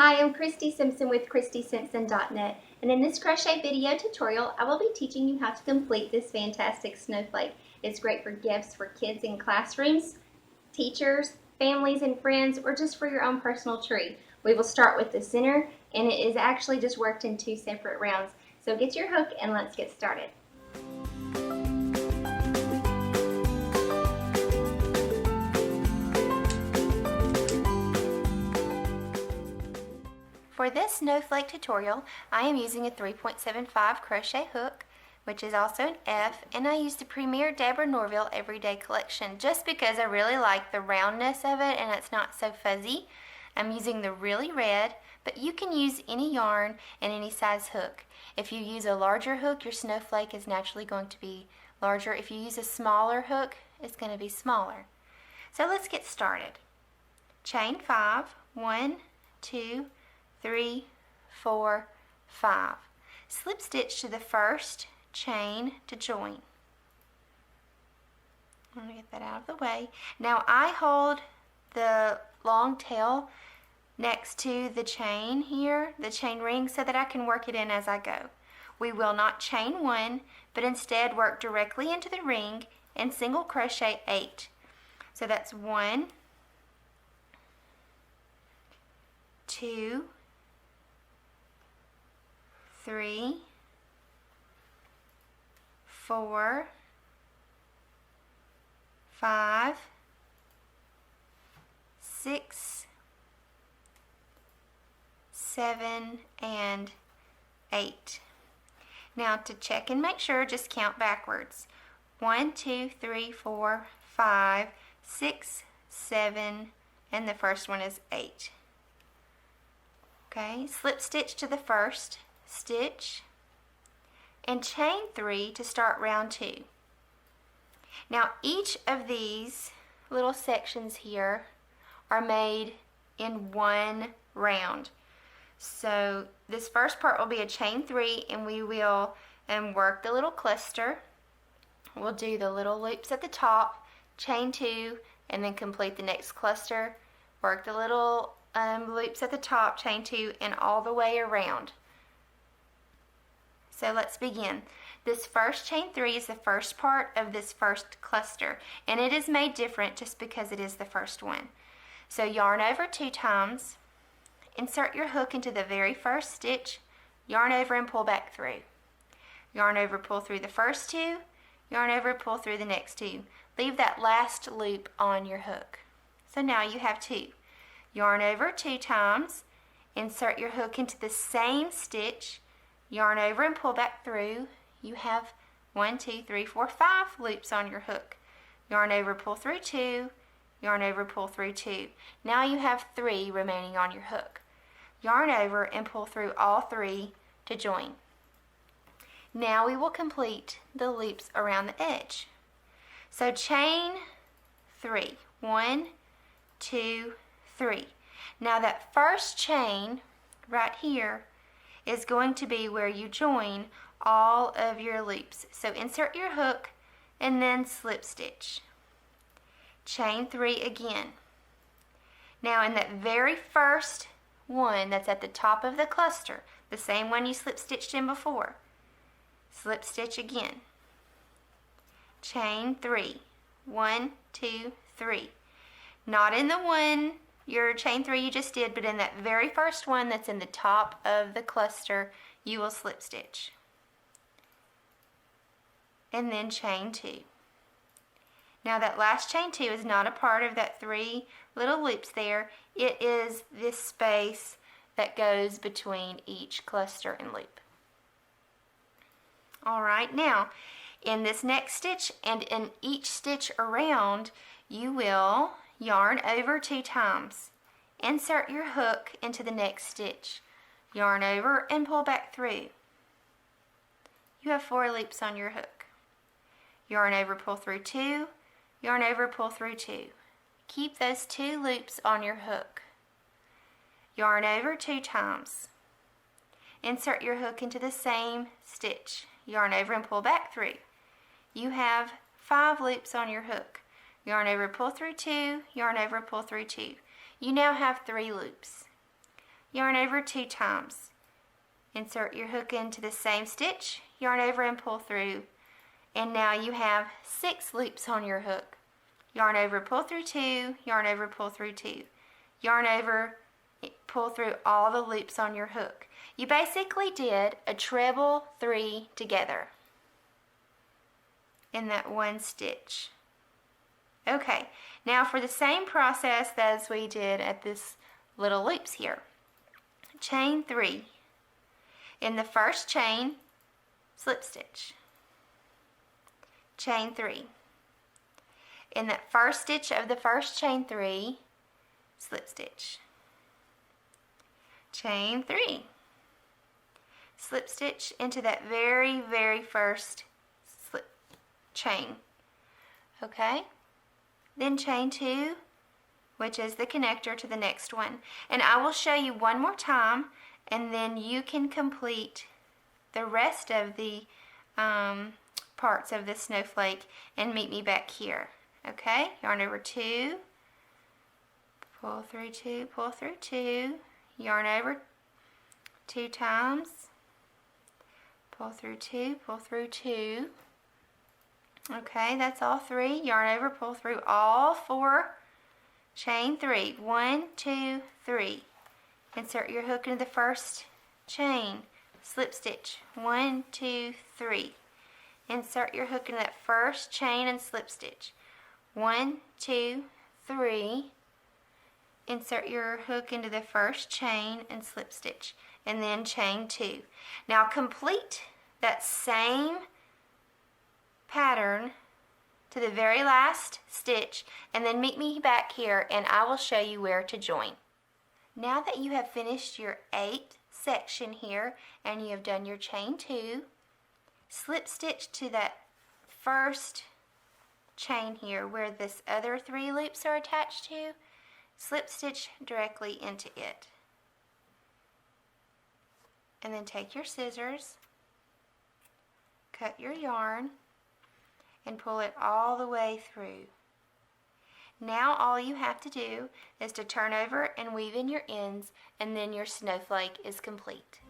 Hi, I'm Kristi Simpson with KristiSimpson.net, and in this crochet video tutorial I will be teaching you how to complete this fantastic snowflake. It's great for gifts for kids in classrooms, teachers, families and friends, or just for your own personal tree. We will start with the center, and it is actually just worked in 2 separate rounds. So get your hook and let's get started. For this snowflake tutorial, I am using a 3.75 crochet hook, which is also an F, and I use the Premier Deborah Norville Everyday Collection just because I really like the roundness of it and it's not so fuzzy. I'm using the really red, but you can use any yarn and any size hook. If you use a larger hook, your snowflake is naturally going to be larger. If you use a smaller hook, it's going to be smaller. So let's get started. Chain 5, 1, 2, 3, 4, 5. Slip stitch to the first chain to join. I'm going to get that out of the way. Now I hold the long tail next to the chain here, the chain ring, so that I can work it in as I go. We will not chain 1, but instead work directly into the ring and single crochet 8. So that's 1, 2, 3, 4, 5, 6, 7, and 8. Now to check and make sure, just count backwards. 1, 2, 3, 4, 5, 6, 7, and the first one is 8. Okay, slip stitch to the first stitch and chain 3 to start round 2. Now each of these little sections here are made in one round. So this first part will be a chain 3, and we will work the little cluster. We'll do the little loops at the top, chain 2, and then complete the next cluster, work the little loops at the top, chain 2, and all the way around. So let's begin. This first chain 3 is the first part of this first cluster, and it is made different just because it is the first one. So yarn over 2 times, insert your hook into the very first stitch, yarn over and pull back through. Yarn over, pull through the first 2, yarn over, pull through the next 2. Leave that last loop on your hook. So now you have 2. Yarn over 2 times, insert your hook into the same stitch, yarn over and pull back through. You have 1, 2, 3, 4, 5 loops on your hook. Yarn over, pull through 2, yarn over, pull through 2. Now you have 3 remaining on your hook. Yarn over and pull through all 3 to join. Now we will complete the loops around the edge. So chain 3, 1, 2, 3. Now that first chain right here is going to be where you join all of your loops. So insert your hook and then slip stitch. Chain 3 again. Now in that very first one that's at the top of the cluster, the same one you slip stitched in before, slip stitch again. Chain 3. 1, 2, 3. Not in the one, your chain 3 you just did, but in that very first one that's in the top of the cluster, you will slip stitch. And then chain 2. Now that last chain 2 is not a part of that 3 little loops there. It is this space that goes between each cluster and loop. Alright, now in this next stitch and in each stitch around, you will yarn over 2 times. Insert your hook into the next stitch. Yarn over and pull back through. You have 4 loops on your hook. Yarn over, pull through 2, yarn over, pull through 2. Keep those 2 loops on your hook. Yarn over 2 times. Insert your hook into the same stitch. Yarn over and pull back through. You have 5 loops on your hook. Yarn over, pull through 2, yarn over, pull through 2. You now have 3 loops. yarn over 2 times. Insert your hook into the same stitch, yarn over and pull through. And now you have 6 loops on your hook. Yarn over, pull through 2, yarn over, pull through 2. Yarn over, pull through all the loops on your hook. You basically did a treble 3 together in that one stitch. Okay, now for the same process as we did at this little loops here. Chain 3. In the first chain, slip stitch. Chain 3. In that first stitch of the first chain 3, slip stitch. Chain 3. Slip stitch into that very first slip chain. Okay? Then chain 2, which is the connector to the next one. And I will show you one more time, and then you can complete the rest of the parts of the snowflake and meet me back here. Okay? Yarn over 2, pull through 2, pull through 2, yarn over 2 times, pull through 2, pull through 2. Okay, that's all 3. Yarn over, pull through all 4. Chain 3. 1, 2, 3. Insert your hook into the first chain. Slip stitch. 1, 2, 3. Insert your hook into that first chain and slip stitch. 1, 2, 3. Insert your hook into the first chain and slip stitch, and then chain 2. Now complete that same pattern to the very last stitch, and then meet me back here and I will show you where to join. Now that you have finished your 8th section here and you have done your chain 2, slip stitch to that first chain here where this other 3 loops are attached to. Slip stitch directly into it. And then take your scissors, cut your yarn, and pull it all the way through. Now all you have to do is to turn over and weave in your ends, and then your snowflake is complete.